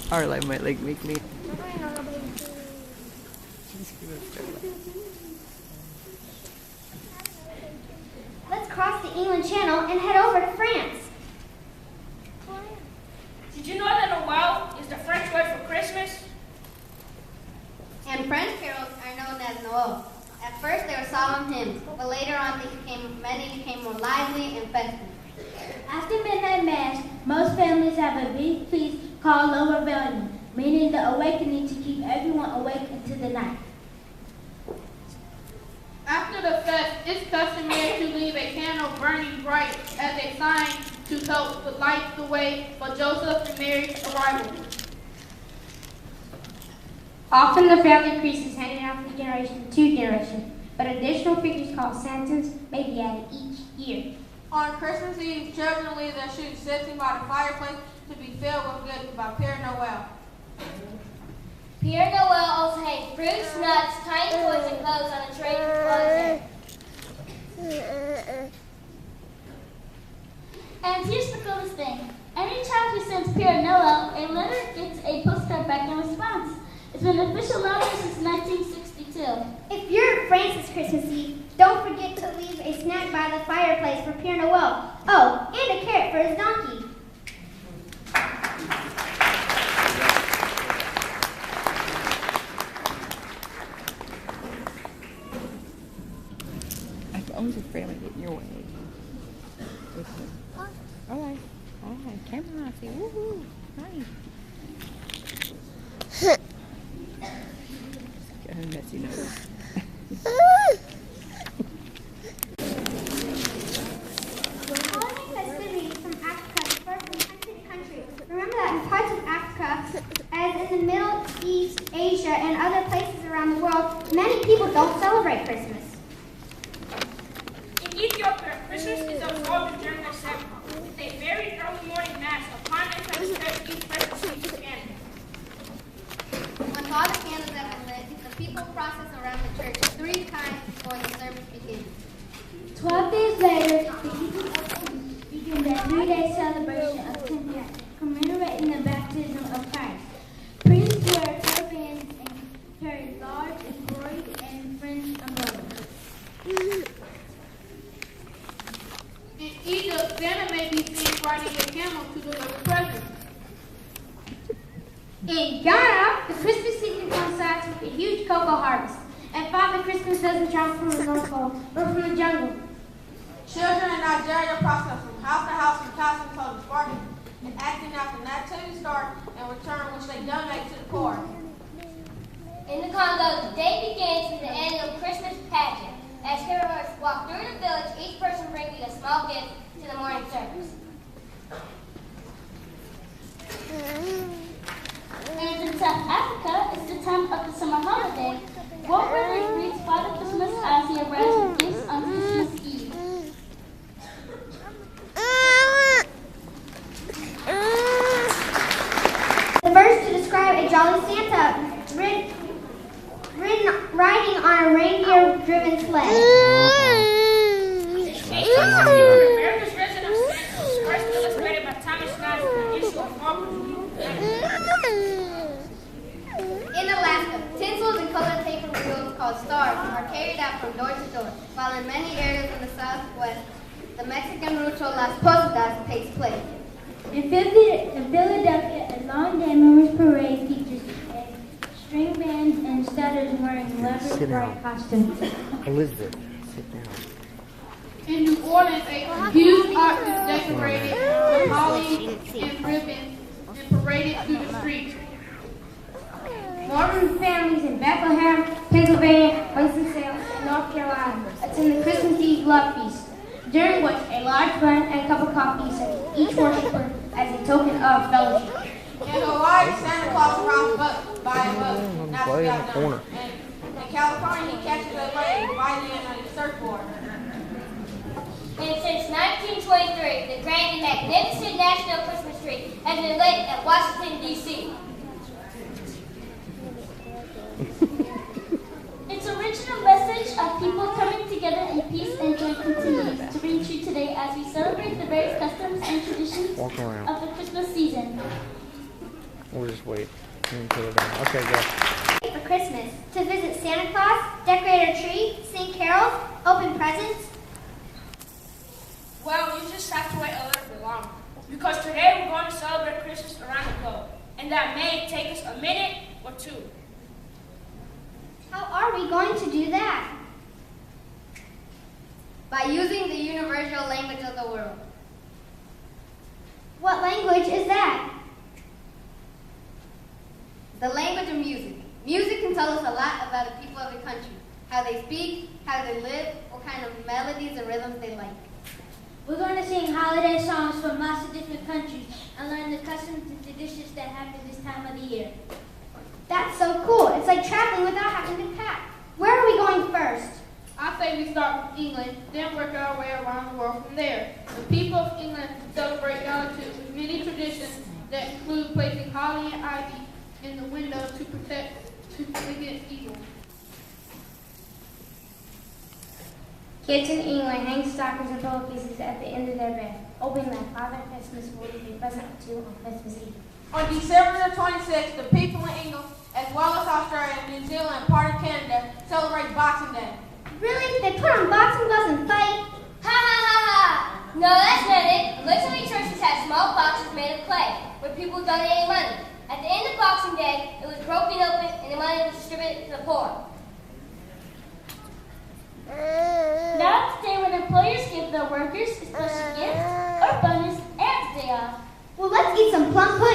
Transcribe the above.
Starlight might like make me. Let's cross the England Channel and head over to France. Did you know that Noel is the French word for Christmas? And French carols are known as Noel. At first they were solemn hymns, but later on many became more lively and festive. After midnight mass, most families have a big feast called La Rebellion, meaning the awakening to keep everyone awake into the night. After the fest, it's customary to leave a candle burning bright as a sign to help light the way for Joseph and Mary's arrival. Often the family priest is handed down from generation to generation, but additional figures called Santas may be added each year. On Christmas Eve, children leave their shoes sitting by the fireplace to be filled with gifts by Père Noel. Père Noel also hangs fruits, nuts, tiny toys, and clothes on a tree on his head. And here's the coolest thing. Every child who sends Père Noel a letter gets a postcard back in response. It's been official letter since 1962. If you're in France this Christmas Eve, don't forget to leave a snack by the fireplace for Père Noel. Oh, and a carrot for his donkey. I'm always afraid I'm gonna get in your way. Alright. Alright. Camera. Say woohoo. Nice. Got a messy nose. Holiday festivities from Africa differ from country to country. Remember that in parts of Africa, as in the Middle East, Asia, and other places around the world, many people don't celebrate Christmas. In Ethiopia, Christmas is observed during the Sabbath. It's a very early morning mass upon entering the church each person receives a candle. When all the candles have been lit, the people process around the church 3 times before the service begins. 12 days later, the people begin their 3-day celebration of Pentecost, commemorating the baptism of Christ. Priests wear turbans and carry large embroidered and fringed umbrellas. In Egypt, Santa may be seen riding a camel to deliver presents. In Ghana, the Christmas season coincides with a huge cocoa harvest, and Father Christmas doesn't drop from the North Pole or from the jungle. Children in Nigeria process from house to house and casting totems, barking and acting out the nativity star and return which they donate to the poor. In the Congo, the day begins with the annual Christmas pageant. As carolers walk through the village, each person bringing a small gift to the morning service. And in South Africa, it's the time of the summer holiday. Walt River greets Father Christmas as he arrives with gifts on Christmas Eve. The verse to describe a jolly Santa riding on a reindeer-driven sled. America's Resident of Santa was first illustrated by Thomas Snyder in an issue of Harper's. In Alaska, tinsels and colored paper wheels called stars are carried out from door to door, while in many areas in the southwest, the Mexican Rucho Las Posadas takes place. In Philadelphia, a long day Maroon's parade features string bands and studders wearing elaborate bright costumes. Elizabeth, sit down. In New Orleans, a huge arch is decorated with holly and ribbons and paraded through the streets. Mormon families in Bethlehem, Pennsylvania, Winston-Salem, and North Carolina attend the Christmas Eve love feast, during which a large bun and cup of coffee is sent to each worshiper as a token of fellowship. In Hawaii, Santa Claus rides boat by a boat. Now we got done. In California, he catches a lady riding in a surfboard. And since 1923, the grand and magnificent National Christmas tree has been lit at Washington, D.C. Its original message of people coming together in peace and joy continues to ring true today as we celebrate the various customs and traditions of the Christmas season. We'll just wait until they're done. Okay, go. For Christmas, to visit Santa Claus, decorate our tree, sing carols, open presents. Well, you just have to wait a little bit longer. Because today we're going to celebrate Christmas around the globe. And that may take us a minute or two. How are we going to do that? By using the universal language of the world. What language is that? The language of music. Music can tell us a lot about the people of the country. How they speak, how they live, what kind of melodies and rhythms they like. We're going to sing holiday songs from lots of different countries and learn the customs and traditions that happen this time of the year. That's so cool. It's like traveling without having to pack. Where are we going first? I say we start with England, then work our way around the world from there. The people of England celebrate Yaletoon with many traditions that include placing holly and ivy in the window to protect against evil. Kids in England hang stockings and pillowcases at the end of their bed, hoping that Father Christmas will leave a present to on Christmas Eve. On December the 26th, the people in England, as well as Australia, New Zealand, and part of Canada, celebrate Boxing Day. Really? They put on boxing gloves and fight? Ha ha ha ha! No, that's not it. Literally, churches had small boxes made of clay, where people donated money. At the end of Boxing Day, it was broken open and the money was distributed to the poor. Now it's the day when employers give their workers a special gift or bonus and day off. Well, let's eat some plum pudding.